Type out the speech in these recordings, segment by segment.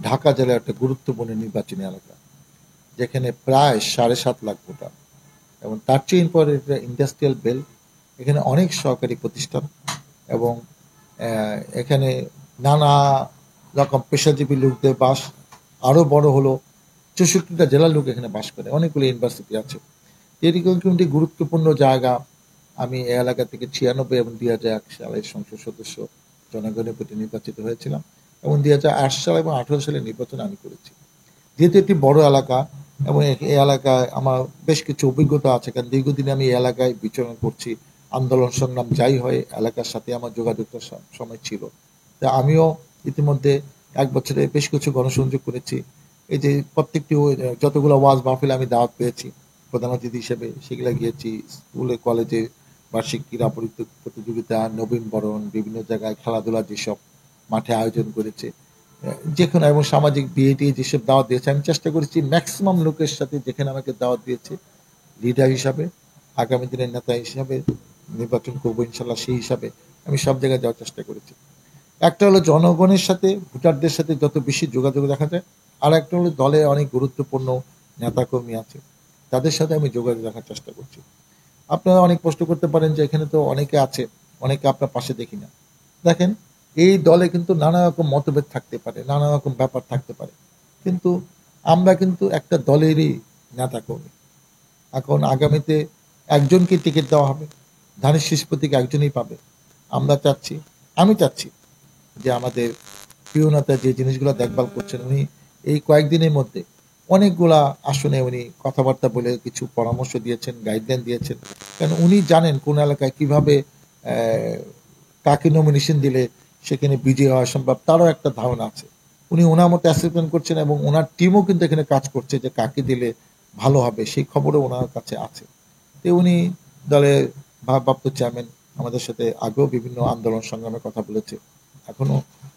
ঢাকা জেলার একটা গুরুত্বপূর্ণ নির্বাচনী এলাকা, যেখানে প্রায় 7.5 লাখ ভোটার, এবং তার চেয়ে ইম্পর্টেন্ট একটা ইন্ডাস্ট্রিয়াল বেল্ট। এখানে অনেক সরকারি প্রতিষ্ঠান, এবং এখানে নানা রকম পেশাজীবী লোকদের বাস। আরও বড় হলো 64টা জেলার লোক এখানে বাস করে, অনেকগুলো ইউনিভার্সিটি আছে। এরকম একটি গুরুত্বপূর্ণ জায়গা। আমি এই এলাকা থেকে 96 এবং 2001 সালের সংসদ সদস্য জনগণের প্রতি নির্বাচিত হয়েছিলাম, এবং 2008 সাল এবং 2018 সালের নির্বাচন আমি করেছি। যেহেতু একটি বড় এলাকা এবং এই এলাকায় আমার বেশ কিছু অভিজ্ঞতা আছে, কারণ দীর্ঘদিন আমি এই এলাকায় বিচরণ করছি, আন্দোলন সংগ্রাম যাই হয় এলাকার সাথে আমার যোগাযোগটা সময় ছিল। তা আমিও ইতিমধ্যে 1 বছরে বেশ কিছু গণসংযোগ করেছি। এই যে প্রত্যেকটি যতগুলো ওয়াজ মাহফিল আমি দাওয়াত পেয়েছি প্রধান অতিথি হিসেবে, সেগুলো গিয়েছি। স্কুলে কলেজে বার্ষিক ক্রীড়া প্রতিযোগিতা, নবীন বরণ, বিভিন্ন জায়গায় খেলাধুলা যেসব মাঠে আয়োজন করেছে, যেখানে এবং সামাজিক বিয়েটি যেসব দাওয়াত দিয়েছে, আমি চেষ্টা করেছি ম্যাক্সিমাম লোকের সাথে যেখানে আমাকে দাওয়াত দিয়েছে লিডার হিসাবে, আগামী দিনের নেতা হিসাবে নির্বাচন করবো ইনশাল্লাহ, সেই হিসাবে আমি সব জায়গায় যাওয়ার চেষ্টা করেছি। একটা হলো জনগণের সাথে, ভোটারদের সাথে যত বেশি যোগাযোগ দেখা যায়, আর একটা হলো দলে অনেক গুরুত্বপূর্ণ নেতাকর্মী আছে, তাদের সাথে আমি যোগাযোগ রাখার চেষ্টা করছি। আপনারা অনেক প্রশ্ন করতে পারেন যে এখানে তো অনেকে আছে, অনেকে আপনার পাশে দেখি না। দেখেন, এই দলে কিন্তু নানা রকম মতভেদ থাকতে পারে, নানা রকম ব্যাপার থাকতে পারে, কিন্তু আমরা কিন্তু একটা দলেরই নেতা কর্মী। এখন আগামীতে একজনকে টিকিট দেওয়া হবে, ধানের শীষ প্রতীক একজনই পাবে। আমরা চাচ্ছি, আমি চাচ্ছি যে আমাদের প্রিয় নেতা যে জিনিসগুলো দেখভাল করছেন, উনি এই কয়েকদিনের মধ্যে অনেকগুলা আসনে উনি কথাবার্তা বলে কিছু পরামর্শ দিয়েছেন, গাইডলাইন দিয়েছেন। কারণ উনি জানেন কোন এলাকায় কিভাবে কাকে নমিনেশন দিলে সেখানে বিজয় হওয়া সম্ভব, তারও একটা ধারণা আছে। উনি ওনার মতো অ্যাসেসমেন্ট করছেন, এবং ওনার টিমও কিন্তু এখানে কাজ করছে যে কাকে দিলে ভালো হবে, সেই খবরও ওনার কাছে আছে। তো উনি দলের ভারপ্রাপ্ত চেয়ারম্যান, আমাদের সাথে আগেও বিভিন্ন আন্দোলন সংগ্রামের কথা বলেছে, এখনো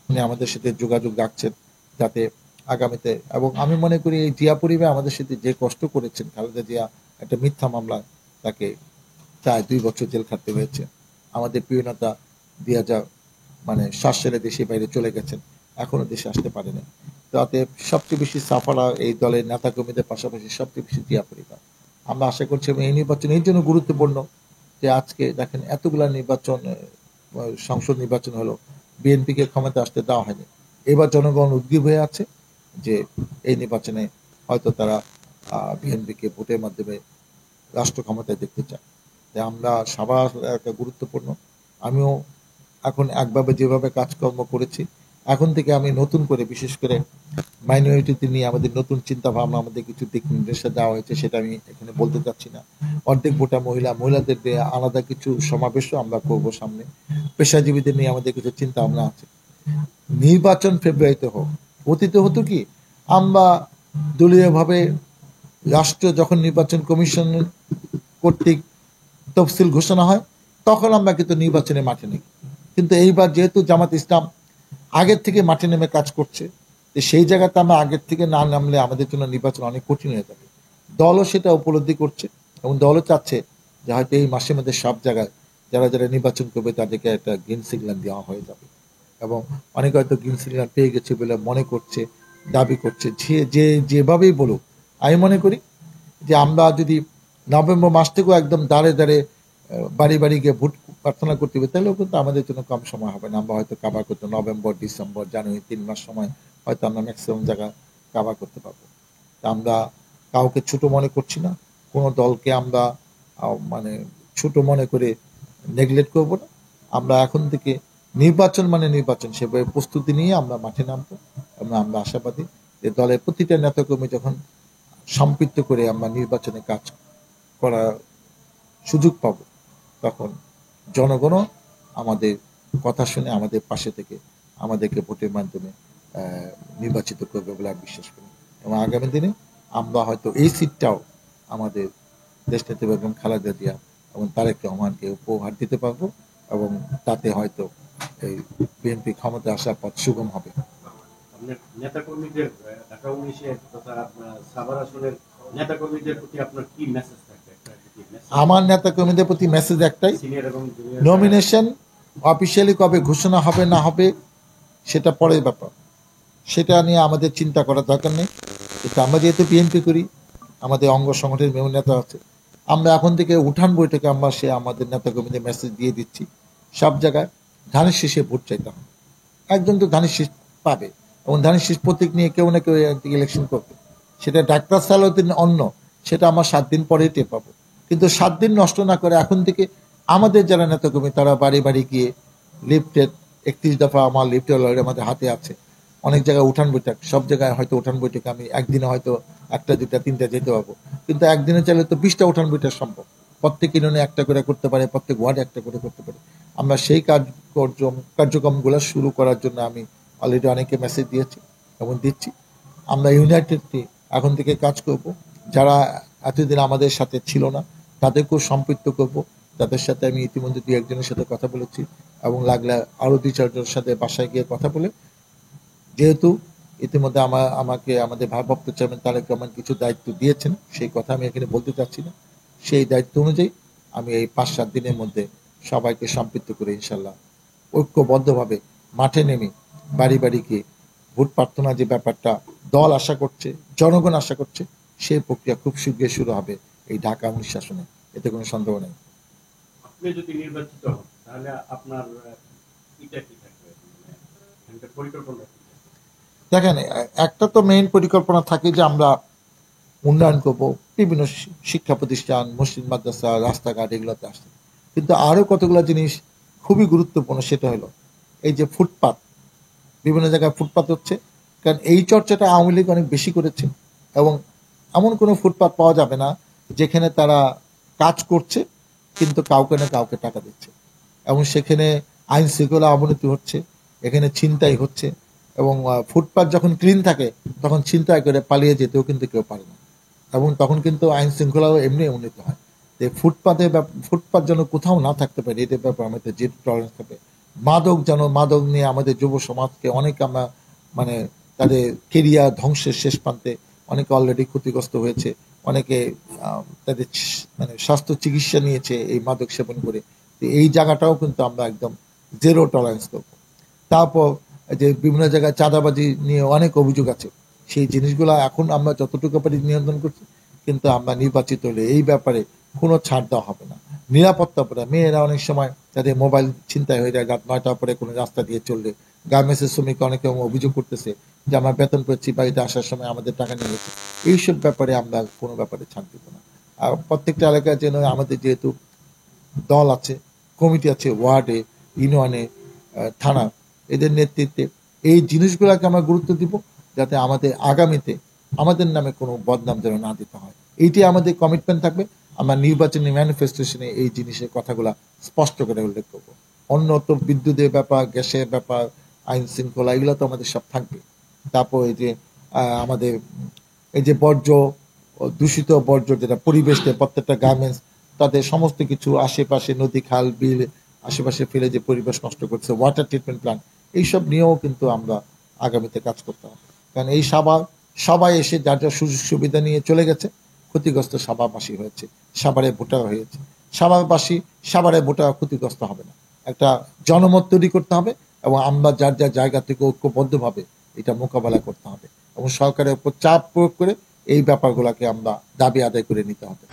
উনি আমাদের সাথে যোগাযোগ রাখছেন যাতে আগামীতে। এবং আমি মনে করি এই জিয়া পরিবার আমাদের সাথে যে কষ্ট করেছেন, খালেদা জিয়া একটা মিথ্যা মামলা, তাকে প্রায় 2 বছর জেল খাটতে হয়েছে। আমাদের প্রিয় নেতা 2007 সালে দেশে বাইরে চলে গেছেন, এখনো দেশে আসতে পারেনি। তাতে সবচেয়ে বেশি সাফারা এই দলের নেতা কর্মীদের পাশাপাশি সবচেয়ে বেশি জিয়া পরিবার। আমরা আশা করছি এবং এই নির্বাচন এই জন্য গুরুত্বপূর্ণ যে আজকে দেখেন এতগুলা নির্বাচন, সংসদ নির্বাচন হলো, বিএনপিকে ক্ষমতা আসতে দেওয়া হয়নি। এবার জনগণ উদ্গ্রীব হয়ে আছে যে এই নির্বাচনে হয়তো তারা বিএনপিকে ভোটের মাধ্যমে রাষ্ট্র ক্ষমতায় দেখতে চায়। তাই আমরা সবার একটা গুরুত্বপূর্ণ। আমিও এখন একভাবে যেভাবে কাজকর্ম করেছি, এখন থেকে আমি নতুন করে বিশেষ করে মাইনরিটিতে নিয়ে আমাদের নতুন চিন্তা ভাবনা, আমাদের কিছু দিক নির্দেশনা দেওয়া হয়েছে, সেটা আমি এখানে বলতে চাচ্ছি না। অর্ধেক ভোটা মহিলাদের দিয়ে আলাদা কিছু সমাবেশও আমরা করব সামনে। পেশাজীবীদের নিয়ে আমাদের কিছু চিন্তা ভাবনা আছে। নির্বাচন ফেব্রুয়ারিতে হোক। অতীতে হতো কি, আমরা দলীয়ভাবে রাষ্ট্র যখন নির্বাচন কমিশন কর্তৃক তফসিল ঘোষণা হয়, তখন আমরা কিন্তু নির্বাচনে মাঠে নেই। কিন্তু এইবার যেহেতু জামাত ইসলাম আগের থেকে মাঠে নেমে কাজ করছে, সেই জায়গাতে আমরা আগের থেকে না নামলে আমাদের জন্য নির্বাচন অনেক কঠিন হয়ে যাবে। দলও সেটা উপলব্ধি করছে, এবং দলও চাচ্ছে যে হয়তো এই মাসের মধ্যে সব জায়গায় যারা যারা নির্বাচন করবে তাদেরকে একটা গ্রিন সিগন্যাল দেওয়া হয়ে যাবে। এবং অনেকে হয়তো গ্রিন সিগন্যাল পেয়ে গেছে বলে মনে করছে, দাবি করছে, যেভাবেই বলুক। আমি মনে করি যে আমরা যদি নভেম্বর মাস থেকেও একদম দাঁড়ে দাঁড়ে বাড়ি বাড়ি গিয়ে ভোট প্রার্থনা করতে হবে, তাহলেও কিন্তু আমাদের জন্য কম সময় হবে না। আমরা হয়তো কাভার করতে নভেম্বর, ডিসেম্বর, জানুয়ারি 3 মাস সময় হয়তো আমরা ম্যাক্সিমাম জায়গা কাভার করতে পারবো। আমরা কাউকে ছোট মনে করছি না, কোনো দলকে আমরা মানে ছোট মনে করে নেগলেক্ট করব না। আমরা এখন থেকে নির্বাচন মানে নির্বাচন সেভাবে প্রস্তুতি নিয়ে আমরা মাঠে নামবো, এবং আমরা আশাবাদী যে দলের প্রতিটা নেতাকর্মী যখন সম্পৃক্ত করে আমরা নির্বাচনে কাজ করার সুযোগ পাব, তখন জনগণও আমাদের কথা শুনে আমাদের পাশে থেকে আমাদেরকে ভোটের মাধ্যমে নির্বাচিত করবে বলে আমি বিশ্বাস করি। এবং আগামী দিনে আমরা হয়তো এই সিটটাও আমাদের দেশনেত্রী বেগম খালেদা জিয়া এবং তারেক রহমানকে উপহার দিতে পারবো, এবং তাতে হয়তো এই বিএনপি ক্ষমতা আসার পথ সুগম হবে। নেতাকর্মীদের ঢাকা 19 তথা সাভার আসনের নেতাকর্মীদের প্রতি আপনার কি মেসেজ থাকবে? আমার নেতাকর্মীদের প্রতি মেসেজ একটাই, নমিনেশন অফিসিয়ালি কবে ঘোষণা হবে না হবে সেটা পরের ব্যাপার। সেটা নিয়ে আমাদের চিন্তা করার দরকার নেই। কিন্তু আমরা যেহেতু বিএনপি করি, আমাদের অঙ্গ সংগঠনের মেয়র নেতা আছে, আমরা এখন থেকে উঠান বৈঠকে আমরা আমাদের নেতাকর্মীদের মেসেজ দিয়ে দিচ্ছি, সব জায়গায় ধানের শীষে ভোট চাইতে হবে। একজন তো ধানের শীষ পাবে, এবং ধানের শীষ প্রতীক নিয়ে কেউ না কেউ ইলেকশন করবে। সেটা ডাক্তার সালাউদ্দিন অন্য, সেটা আমরা 7 দিন পরেই টের পাবো। কিন্তু 7 দিন নষ্ট না করে এখন থেকে আমাদের যারা নেতাকর্মী তারা বাড়ি বাড়ি গিয়ে লিফটেড 31 দফা আমার লিফটেড অলরেডি আমাদের হাতে আছে। অনেক জায়গায় উঠান বৈঠক, সব জায়গায় হয়তো উঠান বৈঠক আমি একদিনে হয়তো 1টা 2টা 3টা যেতে পারবো, কিন্তু একদিনে চাইলে তো 20টা উঠান বৈঠক সম্ভব। প্রত্যেক ইউনিয়নে একটা করে করতে পারে, প্রত্যেক ওয়ার্ডে একটা করে করতে পারে। আমরা সেই কার্যক্রমগুলো শুরু করার জন্য আমি অলরেডি অনেকে মেসেজ দিয়েছি এবং দিচ্ছি। আমরা ইউনাইটেডলি এখন থেকে কাজ করব। যারা এতদিন আমাদের সাথে ছিল না তাদেরকেও সম্পৃক্ত করব। তাদের সাথে আমি ইতিমধ্যে 2-1 জনের সাথে কথা বলেছি, এবং লাগলে আরও 2-4 জনের সাথে বাসায় গিয়ে কথা বলে, যেহেতু ইতিমধ্যে আমাকে আমাদের ভারপ্রাপ্ত চেয়ারম্যান তারেক রহমান কিছু দায়িত্ব দিয়েছেন, সেই কথা আমি এখানে বলতে চাচ্ছি না। সেই দায়িত্ব অনুযায়ী আমি এই 5-7 দিনের মধ্যে সবাইকে সম্পৃক্ত করে ইনশাল্লাহ ঐক্যবদ্ধভাবে মাঠে নেমে বাড়ি বাড়ি গিয়ে ভোট প্রার্থনা যে ব্যাপারটা দল আশা করছে, জনগণ আশা করছে, সেই প্রক্রিয়া খুব শীঘ্রই শুরু হবে এই ঢাকা 19 শাসনে, এতে কোনো সন্দেহ নেই। আপনি যদি নির্বাচিত হন তাহলে আপনার এটা কি থাকবে, মানে এখানকার পরিকল্পনা কি থাকবে? দেখেন, একটা তো মেইন পরিকল্পনা থাকে যে আমরা উন্নয়ন করব, বিভিন্ন শিক্ষা প্রতিষ্ঠান, মসজিদ, মাদ্রাসা, রাস্তাঘাট এগুলোতে আসছে। কিন্তু আরও কতগুলো জিনিস খুবই গুরুত্বপূর্ণ, সেটা হলো এই যে ফুটপাত, বিভিন্ন জায়গায় ফুটপাত হচ্ছে। কারণ এই চর্চাটা আওয়ামী লীগ অনেক বেশি করেছে, এবং এমন কোনো ফুটপাত পাওয়া যাবে না যেখানে তারা কাজ করছে কিন্তু কাউকে না কাউকে টাকা দিচ্ছে, এবং সেখানে আইন শৃঙ্খলা অবনতি হচ্ছে, এখানে ছিনতাই হচ্ছে। এবং ফুটপাত যখন ক্লিন থাকে তখন ছিনতাই করে পালিয়ে যেতেও কিন্তু কেউ পারে না, এবং তখন কিন্তু আইন শৃঙ্খলাও এমনি উন্নীত হয়। যে ফুটপাত যেন কোথাও না থাকতে পারে, এটার ব্যাপারে আমাদের যে টলারেন্স থাকবে। মাদক নিয়ে আমাদের যুব সমাজকে অনেক আমরা মানে তাদের কেরিয়ার ধ্বংসের শেষ প্রান্তে, অনেকে অলরেডি ক্ষতিগ্রস্ত হয়েছে, অনেকে তাদের মানে স্বাস্থ্য চিকিৎসা নিয়েছে এই মাদক সেবন করে। এই জায়গাটাও কিন্তু আমরা একদম জিরো টলারেন্স করবো। তারপর যে বিভিন্ন জায়গায় চাঁদাবাজি নিয়ে অনেক অভিযোগ আছে, সেই জিনিসগুলো এখন আমরা যতটুকু পারি নিয়ন্ত্রণ করছি, কিন্তু আমরা নির্বাচিত হলে এই ব্যাপারে কোনো ছাড় দেওয়া হবে না। নিরাপত্তা পরে মেয়েরা অনেক সময় তাদের মোবাইল ছিনতাই হয়ে যায় রাত 9টার পরে কোনো রাস্তা দিয়ে চললে। গার্মেন্টসের শ্রমিক অনেকে অভিযোগ করতেছে যে আমরা বেতন পেয়েছি, বাড়িতে আসার সময় আমাদের টাকা নিয়ে গেছে। এইসব ব্যাপারে আমরা কোনো ব্যাপারে ছাড় দেব না। আর প্রত্যেকটা এলাকায় যেন আমাদের যেহেতু দল আছে, কমিটি আছে, ওয়ার্ডে, ইউনিয়নে, থানা, এদের নেতৃত্বে এই জিনিসগুলোকে আমরা গুরুত্ব দিব, যাতে আমাদের আগামীতে আমাদের নামে কোনো বদনাম যেন না দিতে হয়। এইটি আমাদের কমিটমেন্ট থাকবে। আমরা নির্বাচনী ম্যানিফেস্টেশনে এই জিনিসের কথাগুলো স্পষ্ট করে উল্লেখ করবো। অন্য তো বিদ্যুতের ব্যাপার, গ্যাসের ব্যাপার, আইন শৃঙ্খলা, এগুলো তো আমাদের সব থাকবে। তারপর এই যে আমাদের এই যে বর্জ্য, দূষিত বর্জ্য যেটা পরিবেশে প্রত্যেকটা গার্মেন্টস তাদের সমস্ত কিছু আশেপাশে নদী, খাল, বিল আশেপাশে ফেলে যে পরিবেশ নষ্ট করছে, ওয়াটার ট্রিটমেন্ট প্ল্যান্ট, এইসব নিয়েও কিন্তু আমরা আগামীতে কাজ করতে হবে। কারণ এই সবাই এসে যার যার সুযোগ সুবিধা নিয়ে চলে গেছে, ক্ষতিগ্রস্ত সাভারবাসী হয়েছে, সাভারে ভোটার হয়েছে। সাভারে ভোটার ক্ষতিগ্রস্ত হবে না। একটা জনমত তৈরি করতে হবে, এবং আমরা যার যার জায়গা থেকে ঐক্যবদ্ধভাবে এটা মোকাবেলা করতে হবে, এবং সরকারের উপর চাপ প্রয়োগ করে এই ব্যাপারগুলোকে আমরা দাবি আদায় করে নিতে হবে।